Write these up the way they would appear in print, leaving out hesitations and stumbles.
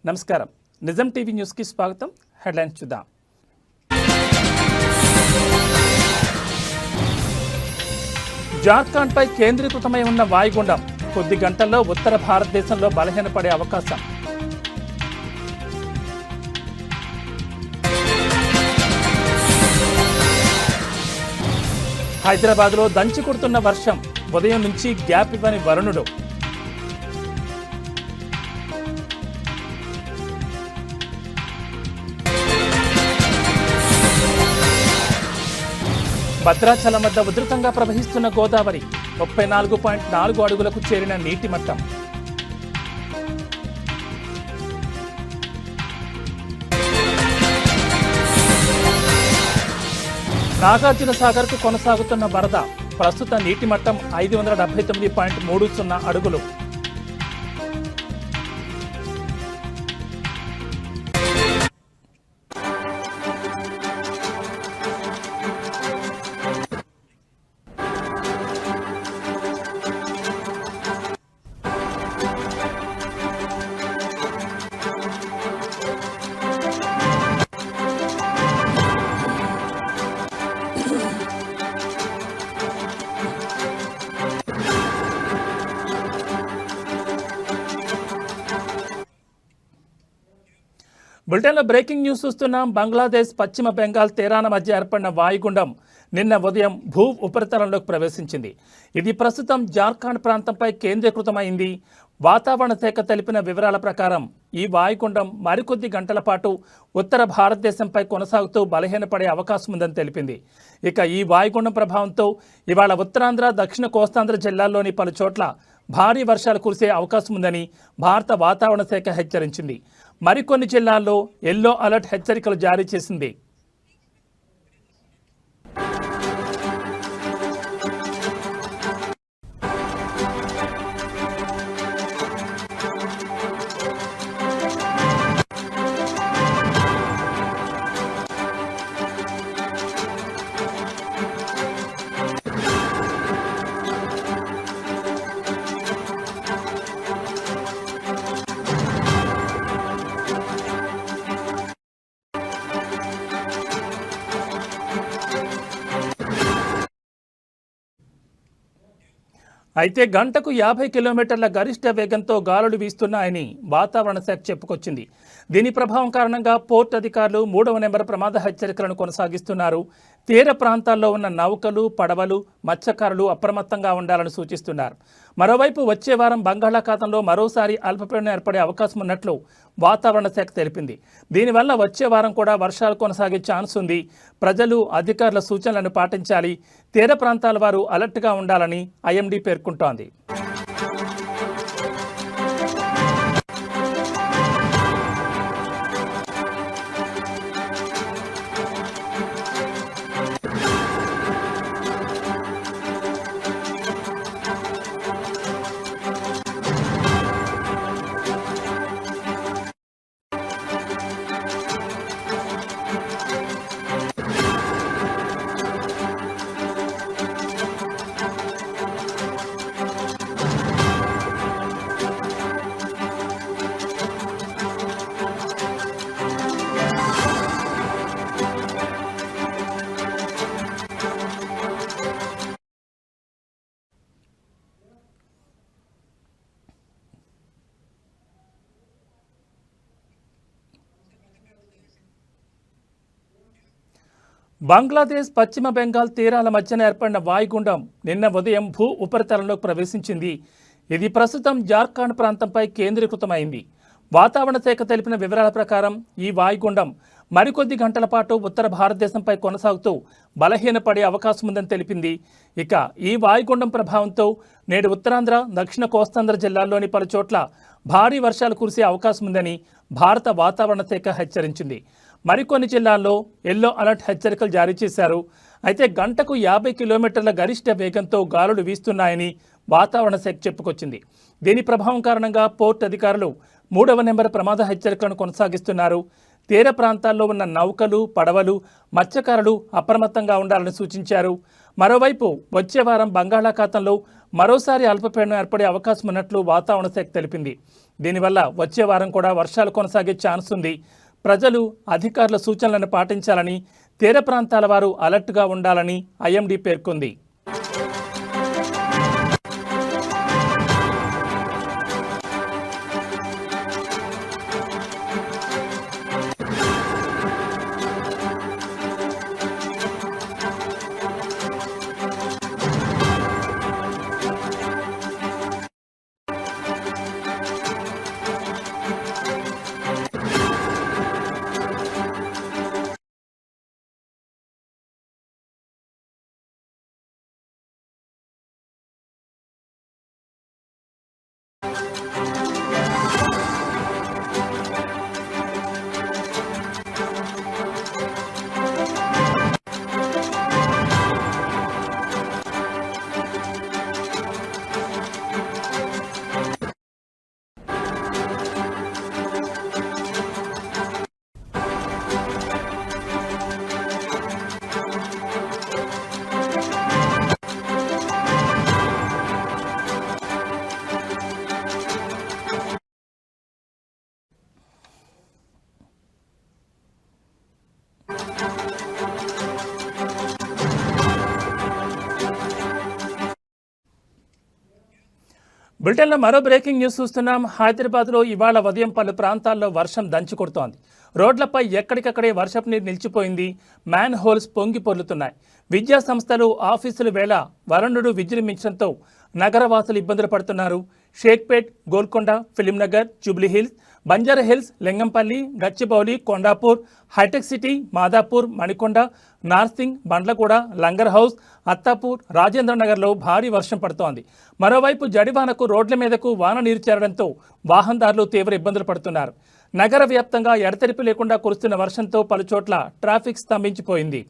నమస్కారం. నిజం టీవీ న్యూస్కి స్వాగతం. హెడ్లైన్స్ చూద్దాం. జార్ఖండ్పై కేంద్రీకృతమై ఉన్న వాయుగుండం కొద్ది గంటల్లో ఉత్తర భారతదేశంలో బలహీనపడే అవకాశం. హైదరాబాద్లో దంచి కొడుతున్న వర్షం, ఉదయం నుంచి గ్యాప్ ఇవ్వని వరుణుడు. భద్రాచలం వద్ద ఉధృతంగా ప్రవహిస్తున్న గోదావరి 34.4 అడుగులకు చేరిన నీటి మట్టం. నాగార్జున సాగర్కు కొనసాగుతున్న వరద, ప్రస్తుత నీటి మట్టం 579.30 అడుగులు. బులెటిన్లో బ్రేకింగ్ న్యూస్ చూస్తున్నాం. బంగ్లాదేశ్ పశ్చిమ బెంగాల్ తీరాన మధ్య ఏర్పడిన వాయుగుండం నిన్న ఉదయం భూ ఉపరితలంలోకి ప్రవేశించింది. ఇది ప్రస్తుతం జార్ఖండ్ ప్రాంతంపై కేంద్రీకృతమైంది. వాతావరణ శాఖ తెలిపిన వివరాల ప్రకారం ఈ వాయుగుండం మరికొద్ది గంటల పాటు ఉత్తర భారతదేశంపై కొనసాగుతూ బలహీనపడే అవకాశం ఉందని తెలిపింది. ఇక ఈ వాయుగుండం ప్రభావంతో ఇవాళ ఉత్తరాంధ్ర, దక్షిణ కోస్తాంధ్ర జిల్లాల్లోని పలు చోట్ల భారీ వర్షాలు కురిసే అవకాశం ఉందని భారత వాతావరణ శాఖ హెచ్చరించింది. మరికొన్ని జిల్లాల్లో ఎల్లో అలర్ట్ హెచ్చరికలు జారీ చేసింది. అయితే గంటకు 50 కిలోమీటర్ల గరిష్ట వేగంతో గాలులు వీస్తున్నాయని వాతావరణ శాఖ చెప్పుకొచ్చింది. దీని ప్రభావం కారణంగా పోర్ట్ అధికారులు 3వ నెంబర్ ప్రమాద హెచ్చరికలను కొనసాగిస్తున్నారు. తీర ప్రాంతాల్లో ఉన్న నౌకలు, పడవలు, మత్స్యకారులు అప్రమత్తంగా ఉండాలని సూచిస్తున్నారు. మరోవైపు వచ్చే వారం బంగాళాఖాతంలో మరోసారి అల్పపీడనం ఏర్పడే అవకాశం ఉన్నట్లు వాతావరణ శాఖ తెలిపింది. దీనివల్ల వచ్చే వారం కూడా వర్షాలు కొనసాగే ఛాన్స్ ఉంది. ప్రజలు, అధికారుల సూచనలను పాటించాలి. తీర ప్రాంతాల వారు అలర్ట్గా ఉండాలని ఐఎండీ పేర్కొంటోంది. బంగ్లాదేశ్ పశ్చిమ బెంగాల్ తీరాల మధ్యన ఏర్పడిన వాయుగుండం నిన్న ఉదయం భూ ఉపరితలంలోకి ప్రవేశించింది. ఇది ప్రస్తుతం జార్ఖండ్ ప్రాంతంపై కేంద్రీకృతమైంది. వాతావరణ శాఖ తెలిపిన వివరాల ప్రకారం ఈ వాయుగుండం మరికొద్ది గంటల పాటు ఉత్తర భారతదేశంపై కొనసాగుతూ బలహీనపడే అవకాశం ఉందని తెలిపింది. ఇక ఈ వాయుగుండం ప్రభావంతో నేడు ఉత్తరాంధ్ర, దక్షిణ కోస్తాంధ్ర జిల్లాల్లోని పలు చోట్ల భారీ వర్షాలు కురిసే అవకాశం ఉందని భారత వాతావరణ శాఖ హెచ్చరించింది. మరికొన్ని జిల్లాల్లో ఎల్లో అలర్ట్ హెచ్చరికలు జారీ చేశారు. అయితే గంటకు 50 కిలోమీటర్ల గరిష్ట వేగంతో గాలులు వీస్తున్నాయని వాతావరణ శాఖ చెప్పుకొచ్చింది. దీని ప్రభావం కారణంగా పోర్ట్ అధికారులు 3వ నెంబర్ ప్రమాద హెచ్చరికలను కొనసాగిస్తున్నారు. తీర ప్రాంతాల్లో ఉన్న నౌకలు, పడవలు, మత్స్యకారులు అప్రమత్తంగా ఉండాలని సూచించారు. మరోవైపు వచ్చే వారం బంగాళాఖాతంలో మరోసారి అల్పపీడనం ఏర్పడే అవకాశం ఉన్నట్లు వాతావరణ శాఖ తెలిపింది. దీనివల్ల వచ్చే వారం కూడా వర్షాలు కొనసాగే ఛాన్స్ ఉంది. ప్రజలు అధికారుల సూచనలను పాటించాలని, తీర ప్రాంతాల వారు అలర్ట్గా ఉండాలని ఐఎండీ పేర్కొంది. బులెటిన్లో మరో బ్రేకింగ్ న్యూస్ చూస్తున్నాం. హైదరాబాద్లో ఇవాళ ఉదయం పలు ప్రాంతాల్లో వర్షం దంచి కొడుతోంది. రోడ్లపై ఎక్కడికక్కడే వర్షపు నీరు నిలిచిపోయింది. మ్యాన్ హోల్స్ పొంగి పొర్లుతున్నాయి. విద్యా సంస్థలు, ఆఫీసుల వేళ వరుణుడు విజృంభించడంతో నగరవాసులు ఇబ్బందులు పడుతున్నారు. షేక్పేట్, గోల్కొండ, ఫిలింనగర్, జూబ్లీహిల్స్, బంజారాహిల్స్, లింగంపల్లి, గచ్చిబౌలి, కొండాపూర్, హైటెక్ సిటీ, మాదాపూర్, మణికొండ, నార్సింగ్, బండ్లగూడ, లంగర్ హౌస్, అత్తాపూర్, రాజేంద్రనగర్లో భారీ వర్షం పడుతోంది. మరోవైపు జడివానకు రోడ్ల మీదకు వాన నీరు చేరడంతో వాహనదారులు తీవ్ర ఇబ్బందులు పడుతున్నారు. నగర వ్యాప్తంగా ఎడతెరిపి లేకుండా కురుస్తున్న వర్షంతో పలుచోట్ల ట్రాఫిక్ స్తంభించిపోయింది.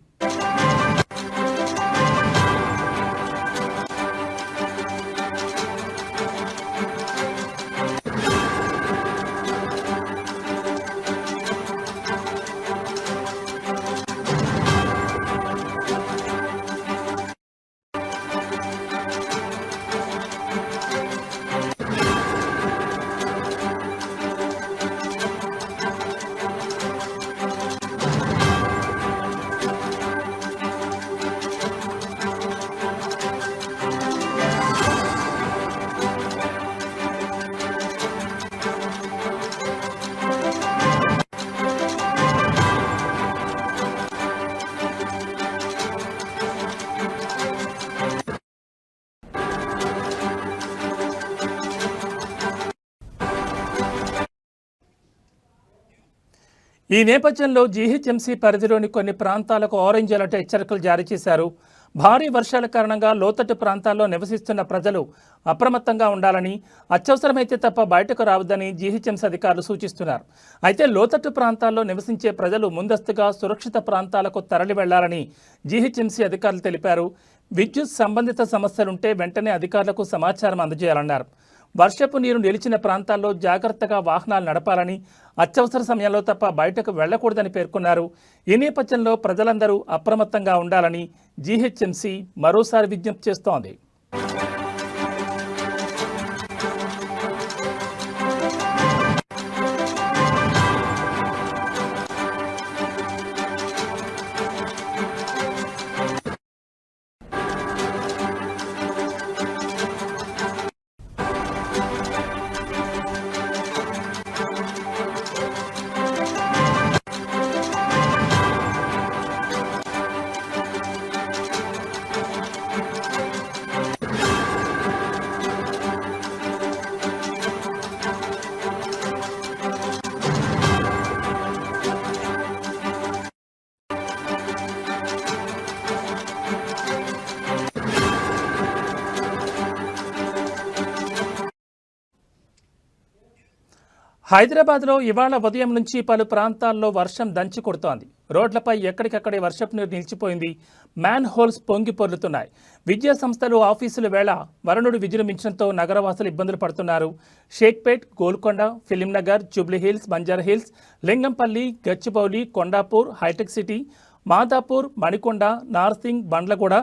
ఈ నేపథ్యంలో జీహెచ్ఎంసీ పరిధిలోని కొన్ని ప్రాంతాలకు ఆరెంజ్ అలర్ట్ హెచ్చరికలు జారీ చేశారు. భారీ వర్షాల కారణంగా లోతట్టు ప్రాంతాల్లో నివసిస్తున్న ప్రజలు అప్రమత్తంగా ఉండాలని, అత్యవసరమైతే తప్ప బయటకు రావద్దని జీహెచ్ఎంసీ అధికారులు సూచిస్తున్నారు. అయితే లోతట్టు ప్రాంతాల్లో నివసించే ప్రజలు ముందస్తుగా సురక్షిత ప్రాంతాలకు తరలి వెళ్లాలని జీహెచ్ఎంసీ అధికారులు తెలిపారు. విద్యుత్ సంబంధిత సమస్యలుంటే వెంటనే అధికారులకు సమాచారం అందజేయాలన్నారు. వర్షపు నీరు నిలిచిన ప్రాంతాల్లో జాగ్రత్తగా వాహనాలు నడపాలని, అత్యవసర సమయంలో తప్ప బయటకు వెళ్లకూడదని పేర్కొన్నారు. ఈ నేపథ్యంలో ప్రజలందరూ అప్రమత్తంగా ఉండాలని జీహెచ్ఎంసీ మరోసారి విజ్ఞప్తి చేస్తోంది. హైదరాబాద్లో ఇవాళ ఉదయం నుంచి పలు ప్రాంతాల్లో వర్షం దంచి కొడుతోంది. రోడ్లపై ఎక్కడికక్కడే వర్షపు నీరు నిలిచిపోయింది. మ్యాన్ హోల్స్ పొంగి పొర్లుతున్నాయి. విద్యా సంస్థలు, ఆఫీసుల వేళ వరుణుడు విజృంభించడంతో నగరవాసులు ఇబ్బందులు పడుతున్నారు. షేక్పేట్, గోల్కొండ, ఫిలింనగర్, జూబ్లీహిల్స్, బంజారాహిల్స్, లింగంపల్లి, గచ్చిబౌలి, కొండాపూర్, హైటెక్ సిటీ, మాదాపూర్, మణికొండ, నార్సింగ్, బండ్లగూడ,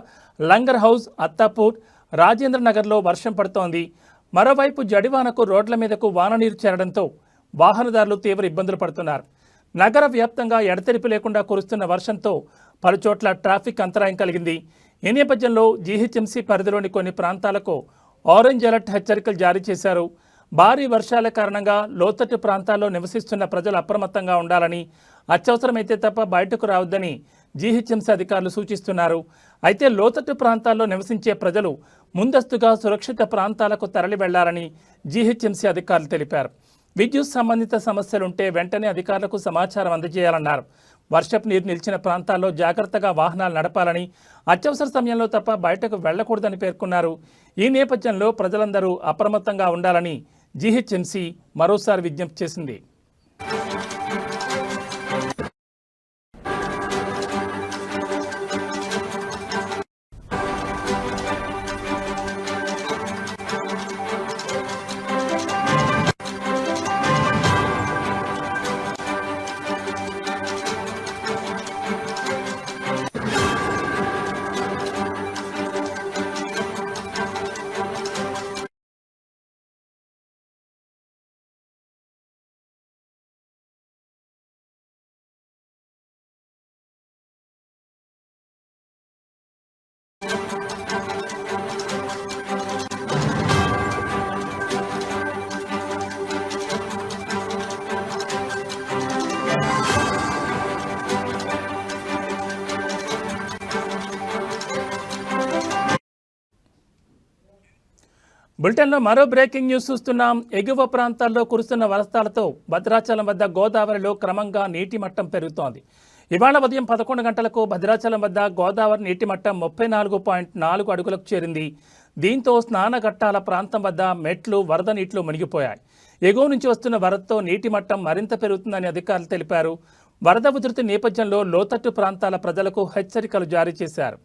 లంగర్ హౌస్, అత్తాపూర్, రాజేంద్రనగర్లో వర్షం పడుతోంది. మరోవైపు జడివానకు రోడ్ల మీదకు వాన నీరు చేరడంతో వాహనదారులు తీవ్ర ఇబ్బందులు పడుతున్నారు. నగర వ్యాప్తంగా ఎడతెరిపి లేకుండా కురుస్తున్న వర్షంతో పలుచోట్ల ట్రాఫిక్ అంతరాయం కలిగింది. ఈ నేపథ్యంలో జీహెచ్ఎంసీ పరిధిలోని కొన్ని ప్రాంతాలకు ఆరెంజ్ అలర్ట్ హెచ్చరికలు జారీ చేశారు. భారీ వర్షాల కారణంగా లోతట్టు ప్రాంతాల్లో నివసిస్తున్న ప్రజలు అప్రమత్తంగా ఉండాలని, అత్యవసరమైతే తప్ప బయటకు రావద్దని జీహెచ్ఎంసీ అధికారులు సూచిస్తున్నారు. అయితే లోతట్టు ప్రాంతాల్లో నివసించే ప్రజలు ముందస్తుగా సురక్షిత ప్రాంతాలకు తరలి వెళ్లాలని జీహెచ్ఎంసీ అధికారులు తెలిపారు. విద్యుత్ సంబంధిత సమస్యలుంటే వెంటనే అధికారులకు సమాచారం అందజేయాలన్నారు. వర్షపు నీరు నిలిచిన ప్రాంతాల్లో జాగ్రత్తగా వాహనాలు నడపాలని, అత్యవసర సమయంలో తప్ప బయటకు వెళ్లకూడదని పేర్కొన్నారు. ఈ నేపథ్యంలో ప్రజలందరూ అప్రమత్తంగా ఉండాలని జీహెచ్ఎంసీ మరోసారి విజ్ఞప్తి చేసింది. బులెటిన్లో మరో బ్రేకింగ్ న్యూస్ చూస్తున్నాం. ఎగువ ప్రాంతాల్లో కురుస్తున్న వర్షాలతో భద్రాచలం వద్ద గోదావరిలో క్రమంగా నీటి మట్టం పెరుగుతోంది. ఇవాళ ఉదయం 11 గంటలకు భద్రాచలం వద్ద గోదావరి నీటి మట్టం 34.4 అడుగులకు చేరింది. దీంతో స్నానఘట్టాల ప్రాంతం వద్ద మెట్లు వరద నీటిలో మునిగిపోయాయి. ఎగువ నుంచి వస్తున్న వరదతో నీటి మట్టం మరింత పెరుగుతుందని అధికారులు తెలిపారు. వరద ఉధృతి నేపథ్యంలో లోతట్టు ప్రాంతాల ప్రజలకు హెచ్చరికలు జారీ చేశారు.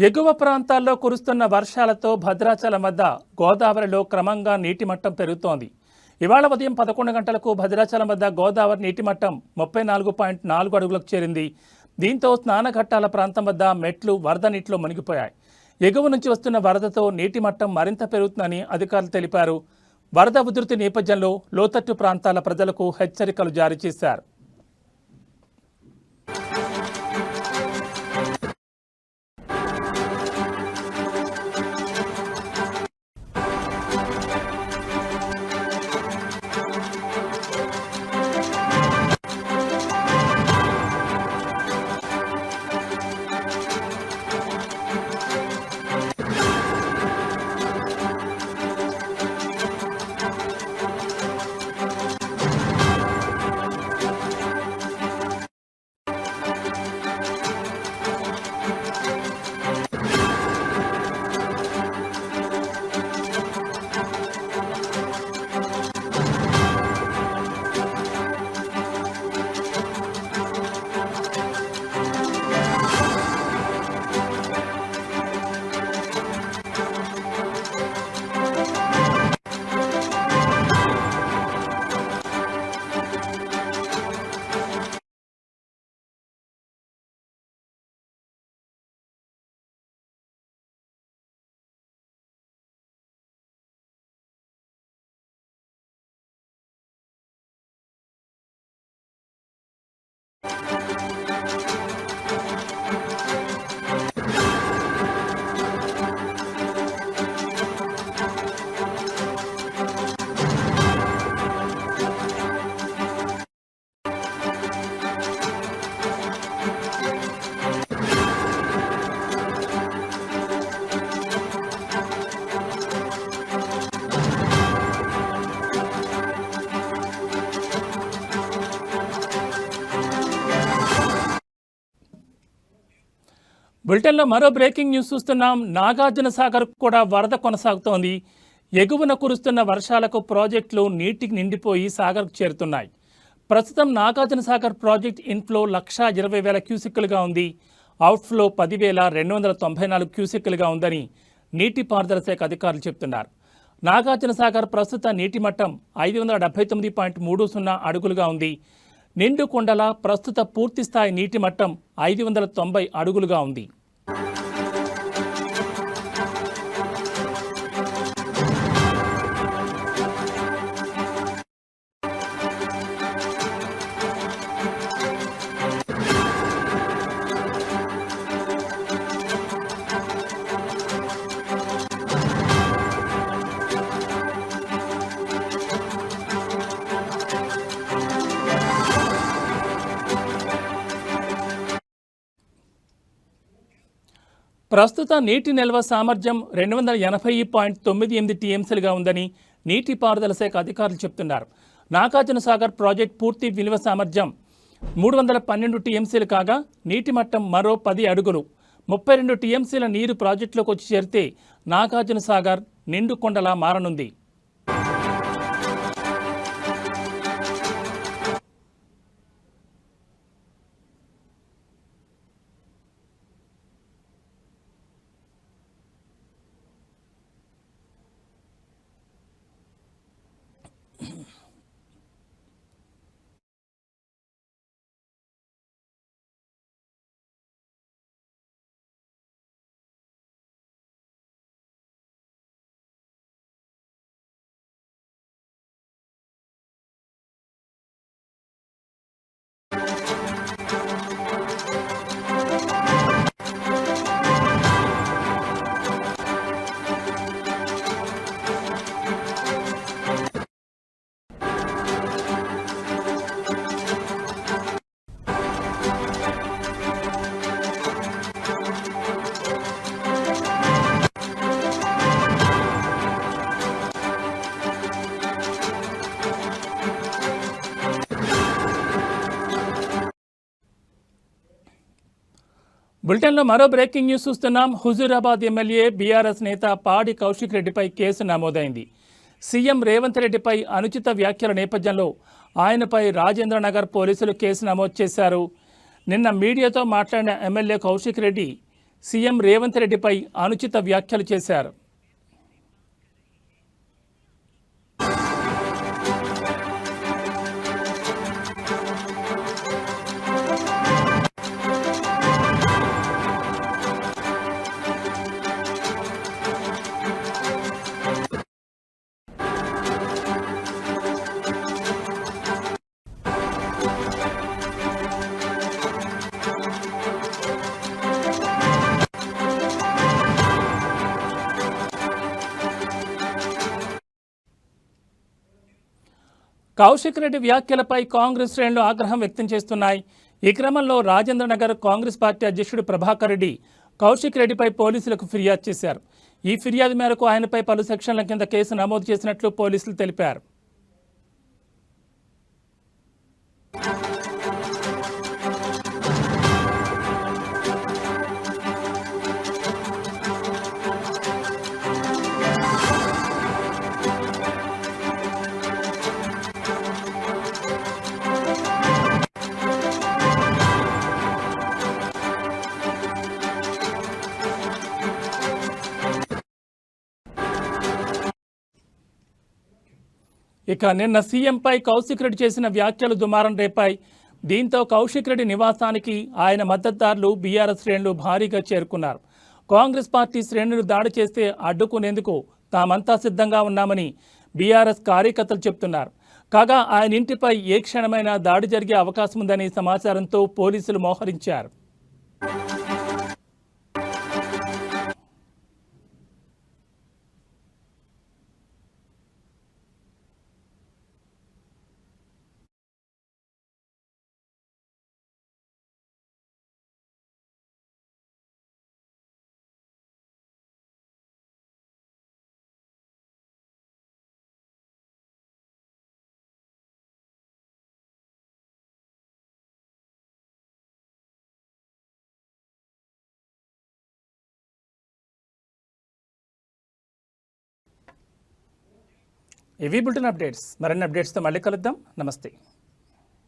ఎగువ ప్రాంతాల్లో కురుస్తున్న వర్షాలతో భద్రాచలం వద్ద గోదావరిలో క్రమంగా నీటి మట్టం పెరుగుతోంది. ఇవాళ ఉదయం 11 గంటలకు భద్రాచలం వద్ద గోదావరి నీటి మట్టం 34.4 అడుగులకు చేరింది. దీంతో స్నానఘట్టాల ప్రాంతం వద్ద మెట్లు వరద నీటిలో మునిగిపోయాయి. ఎగువ నుంచి వస్తున్న వరదతో నీటి మట్టం మరింత పెరుగుతుందని అధికారులు తెలిపారు. వరద ఉధృతి నేపథ్యంలో లోతట్టు ప్రాంతాల ప్రజలకు హెచ్చరికలు జారీ చేశారు. బులెటిన్లో మరో బ్రేకింగ్ న్యూస్ చూస్తున్నాం. నాగార్జున సాగర్ కూడా వరద కొనసాగుతోంది. ఎగువన కురుస్తున్న వర్షాలకు ప్రాజెక్టులు నీటికి నిండిపోయి సాగర్కు చేరుతున్నాయి. ప్రస్తుతం నాగార్జున సాగర్ ప్రాజెక్ట్ ఇన్ఫ్లో 1,20,000 క్యూసెక్కులుగా ఉంది. అవుట్ఫ్లో 10,294 క్యూసెక్కులుగా ఉందని నీటిపారుదల శాఖ అధికారులు చెబుతున్నారు. నాగార్జున సాగర్ ప్రస్తుత నీటి మట్టం 579.30 అడుగులుగా ఉంది. నిండు కొండల ప్రస్తుత పూర్తిస్థాయి నీటి మట్టం 590 అడుగులుగా ఉంది. ప్రస్తుత నీటి నిల్వ సామర్థ్యం 280.98 టీఎంసీలుగా ఉందని నీటిపారుదల శాఖ అధికారులు చెబుతున్నారు. నాగార్జున సాగర్ ప్రాజెక్ట్ పూర్తి నిల్వ సామర్థ్యం 312 టీఎంసీలు కాగా నీటి మట్టం మరో 10 అడుగులు. 32 టీఎంసీల నీరు ప్రాజెక్టులోకి వచ్చి చేరితే నాగార్జున సాగర్ నిండు కొండలా మారనుంది. బులెటిన్లో మరో బ్రేకింగ్ న్యూస్ చూస్తున్నాం. హుజూరాబాద్ ఎమ్మెల్యే బీఆర్ఎస్ నేత పాడి కౌశిక్ రెడ్డిపై కేసు నమోదైంది. సీఎం రేవంత్ రెడ్డిపై అనుచిత వ్యాఖ్యల నేపథ్యంలో ఆయనపై రాజేంద్రనగర్ పోలీసులు కేసు నమోదు చేశారు. నిన్న మీడియాతో మాట్లాడిన ఎమ్మెల్యే కౌశిక్ రెడ్డి సీఎం రేవంత్ రెడ్డిపై అనుచిత వ్యాఖ్యలు చేశారు. కౌశిక్ రెడ్డి వ్యాఖ్యలపై కాంగ్రెస్ శ్రేణులు ఆగ్రహం వ్యక్తం చేస్తున్నాయి. ఈ క్రమంలో రాజేంద్రనగర్ కాంగ్రెస్ పార్టీ అధ్యక్షుడు ప్రభాకర్ రెడ్డి కౌశిక్ రెడ్డిపై పోలీసులకు ఫిర్యాదు చేశారు. ఈ ఫిర్యాదు మేరకు ఆయనపై పలు సెక్షన్ల కింద కేసు నమోదు చేసినట్లు పోలీసులు తెలిపారు. ఇక నిన్న సీఎంపై కౌశిక్ రెడ్డి చేసిన వ్యాఖ్యలు దుమారం రేపాయి. దీంతో కౌశిక్ రెడ్డి నివాసానికి ఆయన మద్దతుదారులు బీఆర్ఎస్ శ్రేణులు భారీగా చేరుకున్నారు. కాంగ్రెస్ పార్టీ శ్రేణులు దాడి చేస్తే అడ్డుకునేందుకు తామంతా సిద్ధంగా ఉన్నామని బీఆర్ఎస్ కార్యకర్తలు చెబుతున్నారు. కాగా ఆయన ఇంటిపై ఏ క్షణమైనా దాడి జరిగే అవకాశం ఉందనే సమాచారంతో పోలీసులు మోహరించారు. ఇవి బులెటిన్ అప్డేట్స్. మరిన్ని అప్డేట్స్తో మళ్ళీ కలుద్దాం. నమస్తే.